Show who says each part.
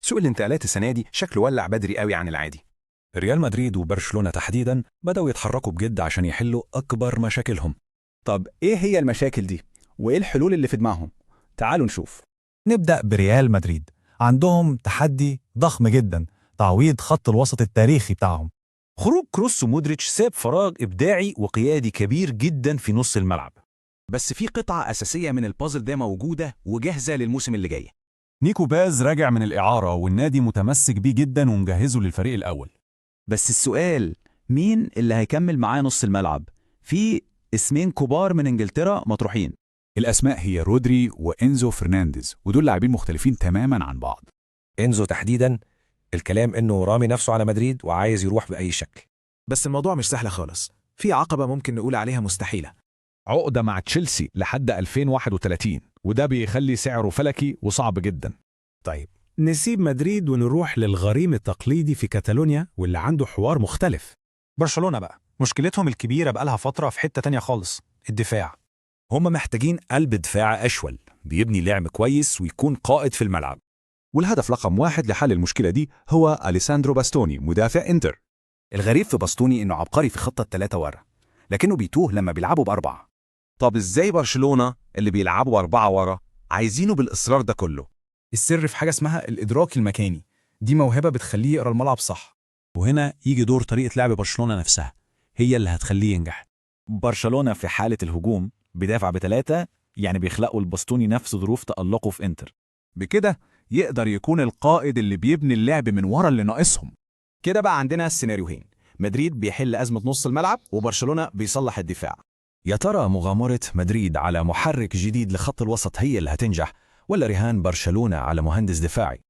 Speaker 1: سوق الانتقالات السنة دي شكله ولع بدري قوي عن العادي.
Speaker 2: ريال مدريد وبرشلونة تحديداً بدأوا يتحركوا بجد عشان يحلوا أكبر مشاكلهم.
Speaker 3: طب إيه هي المشاكل دي؟ وإيه الحلول اللي في دماغهم؟ تعالوا نشوف.
Speaker 4: نبدأ بريال مدريد. عندهم تحدي ضخم جدا، تعويض خط الوسط التاريخي بتاعهم.
Speaker 5: خروج كروس ومودريتش ساب فراغ إبداعي وقيادي كبير جدا في نص الملعب.
Speaker 1: بس في قطعة أساسية من البازل ده موجودة وجاهزة للموسم اللي جاي.
Speaker 6: نيكو باز راجع من الإعارة والنادي متمسك بيه جدا ومجهزه للفريق الأول.
Speaker 7: بس السؤال، مين اللي هيكمل معاه نص الملعب؟ في اسمين كبار من انجلترا مطروحين.
Speaker 8: الأسماء هي رودري وإنزو فرنانديز، ودول لاعبين مختلفين تماما عن بعض.
Speaker 2: إنزو تحديداً الكلام إنه رامي نفسه على مدريد وعايز يروح بأي شكل.
Speaker 9: بس الموضوع مش سهل خالص، في عقبة ممكن نقول عليها مستحيلة.
Speaker 10: عقدة مع تشيلسي لحد 2031، وده بيخلي سعره فلكي وصعب جدا.
Speaker 11: طيب نسيب مدريد ونروح للغريم التقليدي في كاتالونيا واللي عنده حوار مختلف.
Speaker 4: برشلونة بقى مشكلتهم الكبيرة بقالها فترة في حتة تانية خالص، الدفاع.
Speaker 5: هم محتاجين قلب دفاع أشول بيبني لعب كويس ويكون قائد في الملعب.
Speaker 12: والهدف رقم 1 لحل المشكلة دي هو أليساندرو باستوني مدافع إنتر.
Speaker 3: الغريب في باستوني إنه عبقري في خطة 3 ورا، لكنه بيتوه لما بيلعبوا ب4.
Speaker 1: طب إزاي برشلونة اللي بيلعبوا 4 ورا عايزينه بالإصرار ده كله؟
Speaker 13: السر في حاجة اسمها الإدراك المكاني، دي موهبة بتخليه يقرأ الملعب صح.
Speaker 5: وهنا يجي دور طريقة لعب برشلونة نفسها، هي اللي هتخليه ينجح.
Speaker 7: برشلونة في حالة الهجوم بيدافع ب3، يعني بيخلقوا الباستوني نفس ظروف تألقه في إنتر.
Speaker 12: بكده يقدر يكون القائد اللي بيبني اللعب من ورا اللي ناقصهم.
Speaker 9: كده بقى عندنا السيناريوهين، مدريد بيحل أزمة نص الملعب وبرشلونة بيصلح الدفاع.
Speaker 2: يا ترى مغامرة مدريد على محرك جديد لخط الوسط هي اللي هتنجح، ولا رهان برشلونة على مهندس دفاعي؟